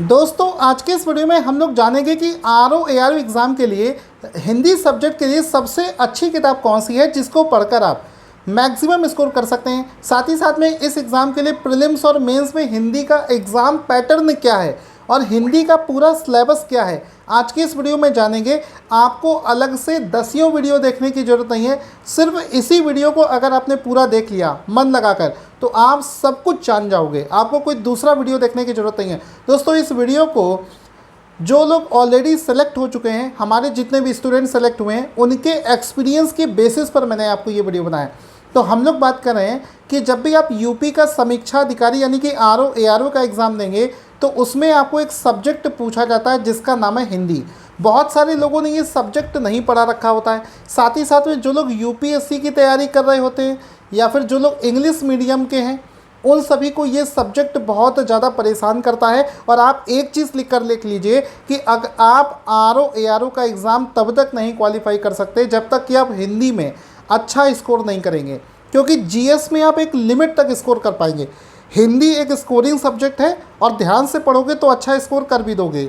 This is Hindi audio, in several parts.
दोस्तों आज के इस वीडियो में हम लोग जानेंगे कि आर ओ एग्ज़ाम के लिए हिंदी सब्जेक्ट के लिए सबसे अच्छी किताब कौन सी है जिसको पढ़कर आप मैक्सिमम स्कोर कर सकते हैं। साथ ही साथ में इस एग्ज़ाम के लिए प्रीलिम्स और मेंस में हिंदी का एग्ज़ाम पैटर्न क्या है और हिंदी का पूरा सिलेबस क्या है, आज की इस वीडियो में जानेंगे। आपको अलग से दसियों वीडियो देखने की ज़रूरत नहीं है, सिर्फ इसी वीडियो को अगर आपने पूरा देख लिया मन लगाकर तो आप सब कुछ जान जाओगे। आपको कोई दूसरा वीडियो देखने की ज़रूरत नहीं है। दोस्तों इस वीडियो को जो लोग ऑलरेडी सेलेक्ट हो चुके हैं, हमारे जितने भी स्टूडेंट सेलेक्ट हुए हैं, उनके एक्सपीरियंस के बेसिस पर मैंने आपको ये वीडियो बनाया। तो हम लोग बात कर रहे हैं कि जब भी आप यूपी का समीक्षा अधिकारी यानी कि आर ओ का एग्ज़ाम देंगे तो उसमें आपको एक सब्जेक्ट पूछा जाता है जिसका नाम है हिंदी। बहुत सारे लोगों ने ये सब्जेक्ट नहीं पढ़ा रखा होता है। साथ ही साथ में जो लोग यूपीएससी की तैयारी कर रहे होते हैं या फिर जो लोग इंग्लिश मीडियम के हैं, उन सभी को ये सब्जेक्ट बहुत ज़्यादा परेशान करता है। और आप एक चीज़ लिख लीजिए कि अगर आप आर ओ का एग्ज़ाम तब तक नहीं क्वालिफाई कर सकते जब तक कि आप हिंदी में अच्छा स्कोर नहीं करेंगे, क्योंकि जीएस में आप एक लिमिट तक स्कोर कर पाएंगे। हिंदी एक स्कोरिंग सब्जेक्ट है और ध्यान से पढ़ोगे तो अच्छा स्कोर कर भी दोगे।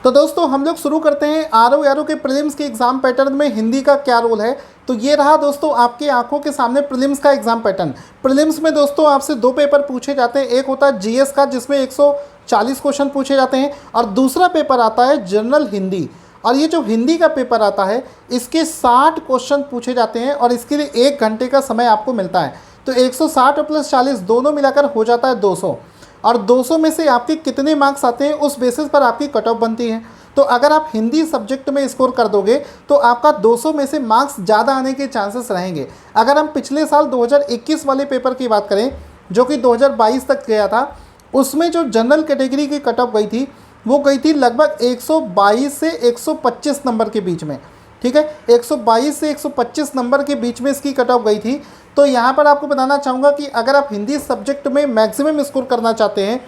तो दोस्तों हम लोग शुरू करते हैं आर ओ के प्रीलिम्स के एग्ज़ाम पैटर्न में हिंदी का क्या रोल है। तो ये रहा दोस्तों आपकी आंखों के सामने प्रीलिम्स का एग्ज़ाम पैटर्न। प्रीलिम्स में दोस्तों आपसे दो पेपर पूछे जाते हैं, एक होता है जीएस का जिसमें 140 क्वेश्चन पूछे जाते हैं और दूसरा पेपर आता है जनरल हिंदी। और ये जो हिंदी का पेपर आता है इसके 60 क्वेश्चन पूछे जाते हैं और इसके लिए 1 घंटे का समय आपको मिलता है। तो 160 प्लस 40 दोनों मिलाकर हो जाता है 200। और 200 में से आपके कितने मार्क्स आते हैं उस बेसिस पर आपकी कट ऑफ बनती है। तो अगर आप हिंदी सब्जेक्ट में स्कोर कर दोगे तो आपका 200 में से मार्क्स ज़्यादा आने के चांसेस रहेंगे। अगर हम पिछले साल 2021 वाले पेपर की बात करें जो कि 2022 तक गया था, उसमें जो जनरल कैटेगरी की कट ऑफ गई थी वो गई थी लगभग 122 से 125 नंबर के बीच में। ठीक है, 122 से 125 नंबर के बीच में इसकी कट ऑफ गई थी। तो यहाँ पर आपको बताना चाहूँगा कि अगर आप हिंदी सब्जेक्ट में मैक्सिमम स्कोर करना चाहते हैं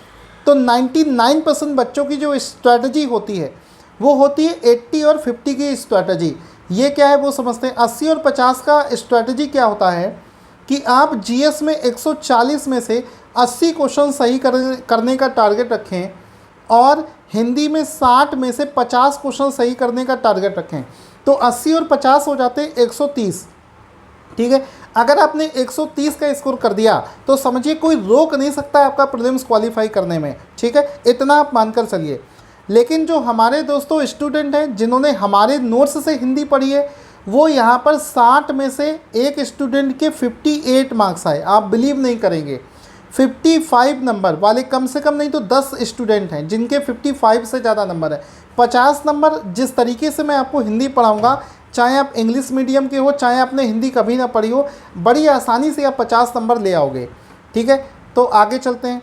तो 99% बच्चों की जो स्ट्रैटेजी होती है वो होती है 80 और 50 की स्ट्रैटेजी। ये क्या है वो समझते हैं। 80 और 50 का स्ट्रैटेजी क्या होता है कि आप जीएस में 140 में से 80 क्वेश्चन सही करने का टारगेट रखें और हिंदी में 60 में से 50 क्वेश्चन सही करने का टारगेट रखें। तो 80 और 50 हो जाते हैं 130। ठीक है, अगर आपने 130 का स्कोर कर दिया तो समझिए कोई रोक नहीं सकता आपका प्रीलिम्स क्वालिफाई करने में। ठीक है, इतना आप मानकर चलिए। लेकिन जो हमारे दोस्तों स्टूडेंट हैं जिन्होंने हमारे नोट्स से हिंदी पढ़ी है, वो यहाँ पर 60 में से एक स्टूडेंट के 58 मार्क्स आए। आप बिलीव नहीं करेंगे, 55 नंबर वाले कम से कम नहीं तो 10 स्टूडेंट हैं जिनके 55 से ज़्यादा नंबर है। 50 नंबर जिस तरीके से मैं आपको हिंदी पढ़ाऊँगा, चाहे आप इंग्लिश मीडियम के हो चाहे आपने हिंदी कभी ना पढ़ी हो, बड़ी आसानी से आप 50 नंबर ले आओगे। ठीक है, तो आगे चलते हैं।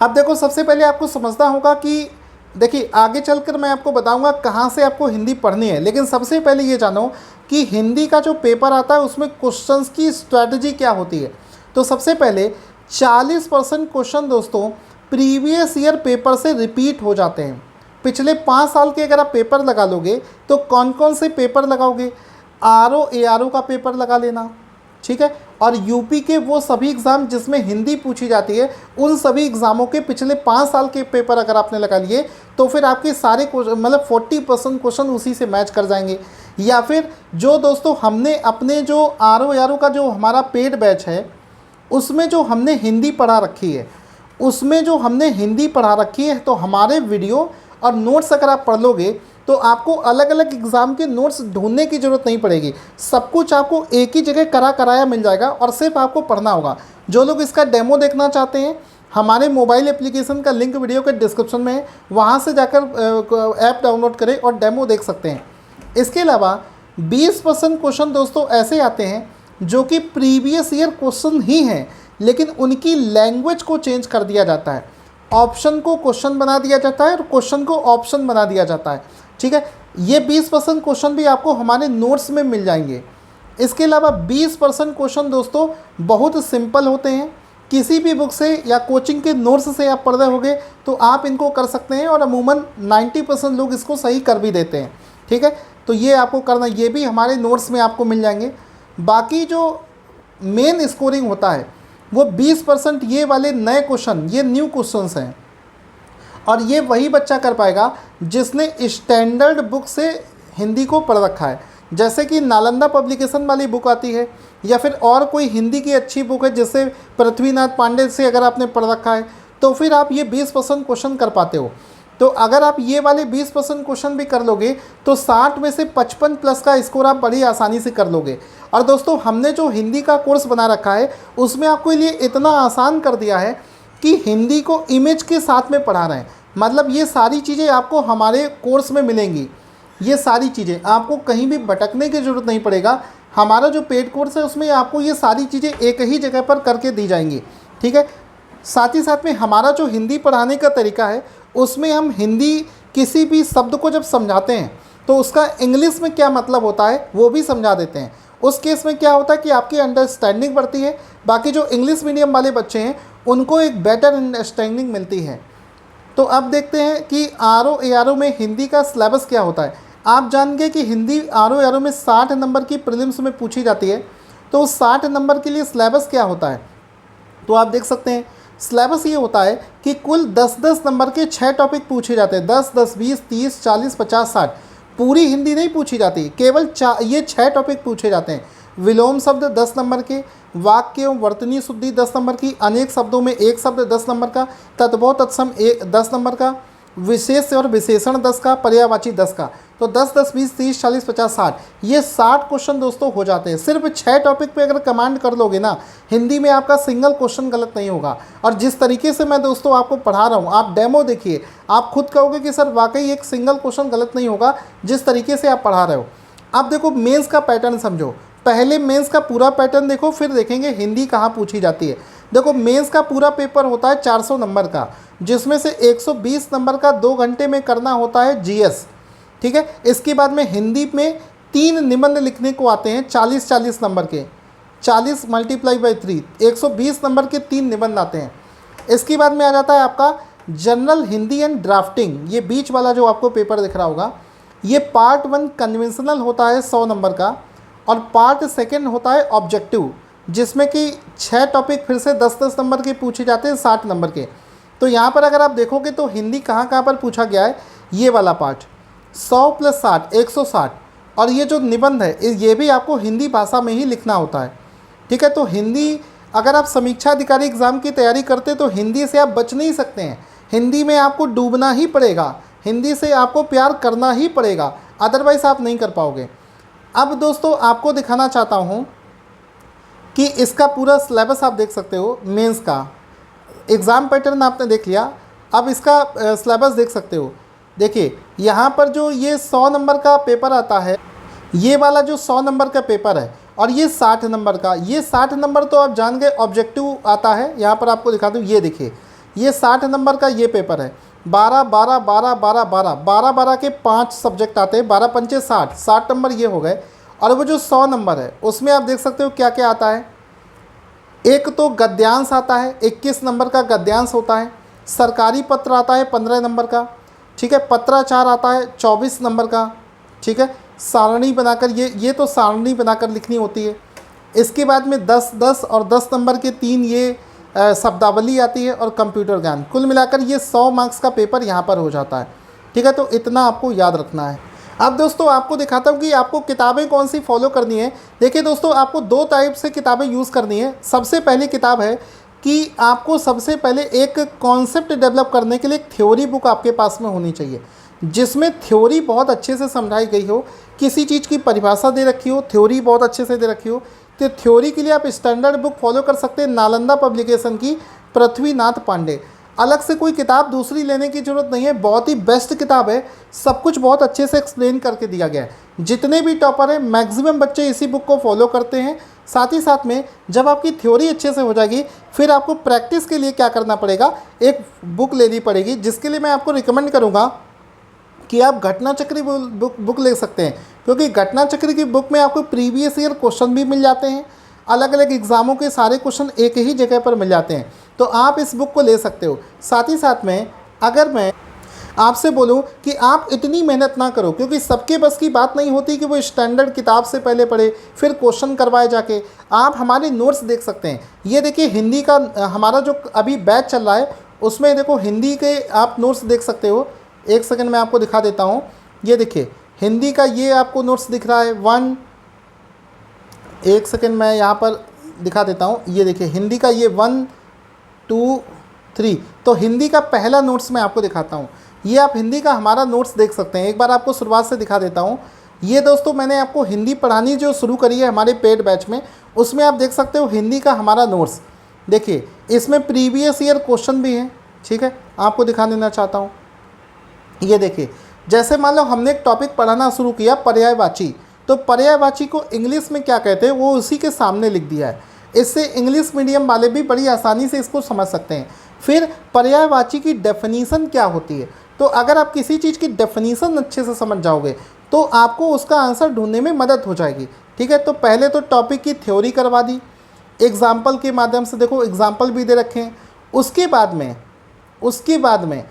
अब देखो सबसे पहले आपको समझना होगा कि देखिए आगे चलकर मैं आपको बताऊंगा कहाँ से आपको हिंदी पढ़नी है, लेकिन सबसे पहले ये जानो कि हिंदी का जो पेपर आता है उसमें क्वेश्चंस की स्ट्रैटेजी क्या होती है। तो सबसे पहले 40% क्वेश्चन दोस्तों प्रीवियस ईयर पेपर से रिपीट हो जाते हैं। पिछले 5 साल के अगर आप पेपर लगा लोगे तो कौन कौन से पेपर लगाओगे, आर ओ का पेपर लगा लेना। ठीक है, और यूपी के वो सभी एग्ज़ाम जिसमें हिंदी पूछी जाती है उन सभी एग्ज़ामों के पिछले 5 साल के पेपर अगर आपने लगा लिए तो फिर आपके सारे मतलब 40% क्वेश्चन उसी से मैच कर जाएंगे। या फिर जो दोस्तों हमने अपने जो आर ओ का जो हमारा पेड बैच है उसमें जो हमने हिंदी पढ़ा रखी है, उसमें जो हमने हिंदी पढ़ा रखी है तो हमारे वीडियो और नोट्स अगर आप पढ़ लोगे तो आपको अलग अलग एग्ज़ाम के नोट्स ढूंढने की ज़रूरत नहीं पड़ेगी। सब कुछ आपको एक ही जगह कराया मिल जाएगा और सिर्फ आपको पढ़ना होगा। जो लोग इसका डेमो देखना चाहते हैं, हमारे मोबाइल एप्लीकेशन का लिंक वीडियो के डिस्क्रिप्शन में है, वहाँ से जाकर ऐप डाउनलोड करें और डेमो देख सकते हैं। इसके अलावा 20% क्वेश्चन दोस्तों ऐसे आते हैं जो कि प्रीवियस ईयर क्वेश्चन ही हैं लेकिन उनकी लैंग्वेज को चेंज कर दिया जाता है। ऑप्शन को क्वेश्चन बना दिया जाता है और क्वेश्चन को ऑप्शन बना दिया जाता है। ठीक है, ये 20% क्वेश्चन भी आपको हमारे नोट्स में मिल जाएंगे। इसके अलावा 20% क्वेश्चन दोस्तों बहुत सिंपल होते हैं, किसी भी बुक से या कोचिंग के नोट्स से आप पढ़ रहे होगे तो आप इनको कर सकते हैं और अमूमन 90% लोग इसको सही कर भी देते हैं। ठीक है, तो ये आपको करना, ये भी हमारे नोट्स में आपको मिल जाएंगे। बाकी जो मेन स्कोरिंग होता है वो 20% ये वाले नए क्वेश्चन, ये न्यू क्वेश्चंस हैं और ये वही बच्चा कर पाएगा जिसने स्टैंडर्ड बुक से हिंदी को पढ़ रखा है, जैसे कि नालंदा पब्लिकेशन वाली बुक आती है, या फिर और कोई हिंदी की अच्छी बुक है जैसे पृथ्वीनाथ पांडे से अगर आपने पढ़ रखा है, तो फिर आप ये 20% क्वेश्चन कर पाते हो। तो अगर आप ये वाले 20% क्वेश्चन भी कर लोगे तो 60 में से 55 प्लस का स्कोर आप बड़ी आसानी से कर लोगे। और दोस्तों हमने जो हिंदी का कोर्स बना रखा है उसमें आपको लिए इतना आसान कर दिया है कि हिंदी को इमेज के साथ में पढ़ा रहे हैं। मतलब ये सारी चीज़ें आपको हमारे कोर्स में मिलेंगी, ये सारी चीज़ें आपको कहीं भी भटकने की ज़रूरत नहीं पड़ेगा। हमारा जो पेड कोर्स है उसमें आपको ये सारी चीज़ें एक ही जगह पर करके दी जाएंगी, ठीक है। साथ ही साथ में हमारा जो हिंदी पढ़ाने का तरीका है उसमें हम हिंदी किसी भी शब्द को जब समझाते हैं तो उसका इंग्लिश में क्या मतलब होता है वो भी समझा देते हैं। उस केस में क्या होता है कि आपकी अंडरस्टैंडिंग बढ़ती है, बाकी जो इंग्लिश मीडियम वाले बच्चे हैं उनको एक बेटर अंडरस्टैंडिंग मिलती है। तो अब देखते हैं कि आर ए आर ओ में हिंदी का सिलेबस क्या होता है। आप जानेंगे कि हिंदी आर ओ में 60 नंबर की प्रीलिम्स में पूछी जाती है, तो उस 60 नंबर के लिए सिलेबस क्या होता है। तो आप देख सकते हैं सिलेबस ये होता है कि कुल 10-10 नंबर के 6 टॉपिक पूछे जाते हैं। 10, 10, 20, 30, 40, 50, 60 पूरी हिंदी नहीं पूछी जाती, केवल ये 6 टॉपिक पूछे जाते हैं। विलोम शब्द 10 नंबर के, वाक्य एवं वर्तनी शुद्धि 10 नंबर की, अनेक शब्दों में एक शब्द 10 नंबर का, तद्भव तत्सम 10 नंबर का, विशेष और विशेषण 10 का, पर्यायवाची 10 का। तो 10, 10, 20, 30, 40, 50, 60 ये 60 क्वेश्चन दोस्तों हो जाते हैं। सिर्फ 6 टॉपिक पे अगर कमांड कर लोगे ना हिंदी में, आपका सिंगल क्वेश्चन गलत नहीं होगा। और जिस तरीके से मैं दोस्तों आपको पढ़ा रहा हूँ, आप डेमो देखिए, आप खुद कहोगे कि सर वाकई एक सिंगल क्वेश्चन गलत नहीं होगा जिस तरीके से आप पढ़ा रहे हो। अब देखो मेंस का पैटर्न समझो, पहले मेंस का पूरा पैटर्न देखो, फिर देखेंगे हिंदी कहाँ पूछी जाती है। देखो मेंस का पूरा पेपर होता है 400 नंबर का, जिसमें से 120 नंबर का 2 घंटे में करना होता है जीएस, ठीक है। इसके बाद में हिंदी में 3 निबंध लिखने को आते हैं 40-40 नंबर के, 40 × 3 120 नंबर के 3 निबंध आते हैं। इसके बाद में आ जाता है आपका जनरल हिंदी एंड ड्राफ्टिंग, ये बीच वाला जो आपको पेपर दिख रहा होगा, ये पार्ट 1 कन्वेंशनल होता है 100 नंबर का, और पार्ट 2 होता है ऑब्जेक्टिव, जिसमें कि 6 टॉपिक फिर से 10-10 नंबर के पूछे जाते हैं 60 नंबर के। तो यहाँ पर अगर आप देखोगे तो हिंदी कहाँ कहाँ पर पूछा गया है, ये वाला पार्ट 100 + 60 160, और ये जो निबंध है ये भी आपको हिंदी भाषा में ही लिखना होता है, ठीक है। तो हिंदी अगर आप समीक्षा अधिकारी एग्ज़ाम की तैयारी करते तो हिंदी से आप बच नहीं सकते हैं, हिंदी में आपको डूबना ही पड़ेगा, हिंदी से आपको प्यार करना ही पड़ेगा, अदरवाइज़ आप नहीं कर पाओगे। अब दोस्तों आपको दिखाना चाहता हूँ कि इसका पूरा सिलेबस आप देख सकते हो। मेंस का एग्ज़ाम पैटर्न आपने देख लिया, अब इसका सिलेबस देख सकते हो। देखिए यहाँ पर जो ये 100 नंबर का पेपर आता है, ये वाला जो 100 नंबर का पेपर है, और ये 60 नंबर का, ये 60 नंबर तो आप जान गए ऑब्जेक्टिव आता है। यहाँ पर आपको दिखा दूँ, ये देखिए ये 60 नंबर का ये पेपर है। 12, 12, 12, 12, 12, 12, 12 के 5 सब्जेक्ट आते हैं, 12 पंचे 60, 60 नंबर ये हो गए। और वो जो 100 नंबर है उसमें आप देख सकते हो क्या क्या आता है। एक तो गद्यांश आता है, 21 नंबर का गद्यांश होता है। सरकारी पत्र आता है 15 नंबर का, ठीक है। पत्राचार आता है 24 नंबर का, ठीक है। सारणी बनाकर ये तो सारणी बनाकर लिखनी होती है। इसके बाद में 10, 10 और 10 नंबर के 3 ये शब्दावली आती है, और कंप्यूटर ज्ञान। कुल मिलाकर ये 100 मार्क्स का पेपर यहाँ पर हो जाता है, ठीक है। तो इतना आपको याद रखना है। अब दोस्तों आपको दिखाता हूँ कि आपको किताबें कौन सी फॉलो करनी है। देखिए दोस्तों आपको 2 टाइप से किताबें यूज़ करनी है। सबसे पहली किताब है कि आपको सबसे पहले एक कॉन्सेप्ट डेवलप करने के लिए एक थ्योरी बुक आपके पास में होनी चाहिए, जिसमें थ्योरी बहुत अच्छे से समझाई गई हो, किसी चीज़ की परिभाषा दे रखी हो, थ्योरी बहुत अच्छे से दे रखी हो। तो थ्योरी के लिए आप स्टैंडर्ड बुक फॉलो कर सकते हैं, नालंदा पब्लिकेशन की पृथ्वीनाथ पांडे। अलग से कोई किताब दूसरी लेने की ज़रूरत नहीं है, बहुत ही बेस्ट किताब है, सब कुछ बहुत अच्छे से एक्सप्लेन करके दिया गया है। जितने भी टॉपर हैं मैक्सिमम बच्चे इसी बुक को फॉलो करते हैं। साथ ही साथ में जब आपकी थ्योरी अच्छे से हो जाएगी, फिर आपको प्रैक्टिस के लिए क्या करना पड़ेगा, एक बुक लेनी पड़ेगी, जिसके लिए मैं आपको रिकमेंड करूँगा कि आप घटना चक्री बुक ले सकते हैं, क्योंकि घटना चक्री की बुक में आपको प्रीवियस ईयर क्वेश्चन भी मिल जाते हैं, अलग अलग एग्ज़ामों के सारे क्वेश्चन एक ही जगह पर मिल जाते हैं, तो आप इस बुक को ले सकते हो। साथ ही साथ में अगर मैं आपसे बोलूं कि आप इतनी मेहनत ना करो, क्योंकि सबके बस की बात नहीं होती कि वो स्टैंडर्ड किताब से पहले पढ़े फिर क्वेश्चन करवाए जाके। आप हमारे नोट्स देख सकते हैं, ये देखिए हिंदी का हमारा जो अभी बैच चल रहा है उसमें देखो हिंदी के आप नोट्स देख सकते हो। एक सेकंड में आपको दिखा देता हूँ। ये देखिए हिंदी का ये आपको नोट्स दिख रहा है 1, एक सेकंड मैं यहाँ पर दिखा देता हूँ। ये देखिए हिंदी का ये 1 2 3, तो हिंदी का पहला नोट्स मैं आपको दिखाता हूँ। ये आप हिंदी का हमारा नोट्स देख सकते हैं। एक बार आपको शुरुआत से दिखा देता हूँ। ये दोस्तों मैंने आपको हिंदी पढ़ानी जो शुरू करी है हमारे पेड बैच में, उसमें आप देख सकते हो हिंदी का हमारा नोट्स। देखिए इसमें प्रीवियस ईयर क्वेश्चन भी हैं, ठीक है, आपको दिखा देना चाहता हूँ। ये देखिए जैसे मान लो हमने एक टॉपिक पढ़ाना शुरू किया पर्यायवाची, तो पर्यायवाची को इंग्लिश में क्या कहते हैं वो उसी के सामने लिख दिया है। इससे इंग्लिश मीडियम वाले भी बड़ी आसानी से इसको समझ सकते हैं। फिर पर्यायवाची की डेफिनीसन क्या होती है, तो अगर आप किसी चीज़ की डेफिनीसन अच्छे से समझ जाओगे तो आपको उसका आंसर ढूंढने में मदद हो जाएगी, ठीक है। तो पहले तो टॉपिक की थ्योरी करवा दी एग्जाम्पल के माध्यम से, देखो एग्जाम्पल भी दे रखे हैं। उसके बाद में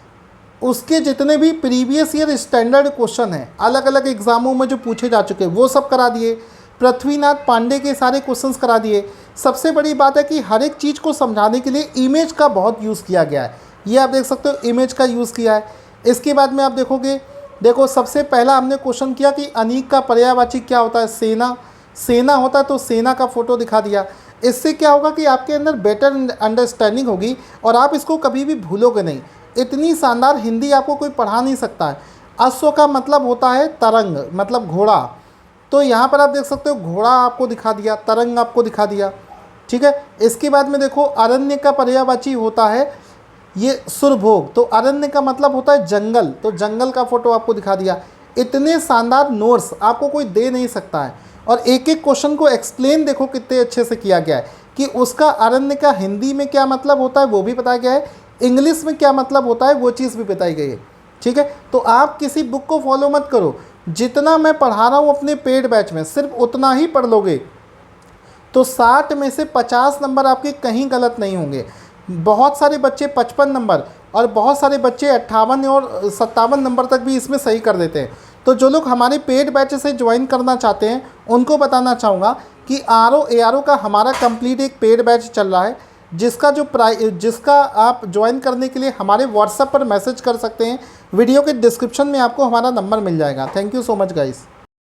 उसके जितने भी प्रीवियस ईयर स्टैंडर्ड क्वेश्चन हैं अलग अलग एग्जामों में जो पूछे जा चुके हैं वो सब करा दिए। पृथ्वीनाथ पांडे के सारे क्वेश्चंस करा दिए। सबसे बड़ी बात है कि हर एक चीज़ को समझाने के लिए इमेज का बहुत यूज़ किया गया है। ये आप देख सकते हो इमेज का यूज़ किया है। इसके बाद में आप देखोगे, देखो सबसे पहला हमने क्वेश्चन किया कि अनीक का पर्यायवाची क्या होता है, सेना होता है, तो सेना का फोटो दिखा दिया। इससे क्या होगा कि आपके अंदर बेटर अंडरस्टैंडिंग होगी और आप इसको कभी भी भूलोगे नहीं। इतनी शानदार हिंदी आपको कोई पढ़ा नहीं सकता है। अश्व का मतलब होता है तरंग, मतलब घोड़ा, तो यहाँ पर आप देख सकते हो घोड़ा आपको दिखा दिया, तरंग आपको दिखा दिया, ठीक है। इसके बाद में देखो अरण्य का पर्यायवाची होता है ये सुरभोग, तो अरण्य का मतलब होता है जंगल, तो जंगल का फोटो आपको दिखा दिया। इतने शानदार नोट्स आपको कोई दे नहीं सकता है। और एक एक क्वेश्चन को एक्सप्लेन देखो कितने अच्छे से किया गया है कि उसका अरण्य का हिंदी में क्या मतलब होता है वो भी बताया गया है, इंग्लिश में क्या मतलब होता है वो चीज़ भी बताई गई है, ठीक है। तो आप किसी बुक को फॉलो मत करो, जितना मैं पढ़ा रहा हूँ अपने पेड बैच में सिर्फ उतना ही पढ़ लोगे तो 60 में से 50 नंबर आपके कहीं गलत नहीं होंगे। बहुत सारे बच्चे 55 नंबर और बहुत सारे बच्चे 58 और 57 नंबर तक भी इसमें सही कर देते हैं। तो जो लोग हमारे पेड बैच से ज्वाइन करना चाहते हैं उनको बताना चाहूँगा कि ARO का हमारा कंप्लीट एक पेड बैच चल रहा है, जिसका आप ज्वाइन करने के लिए हमारे व्हाट्सएप पर मैसेज कर सकते हैं। वीडियो के डिस्क्रिप्शन में आपको हमारा नंबर मिल जाएगा। Thank you so much guys.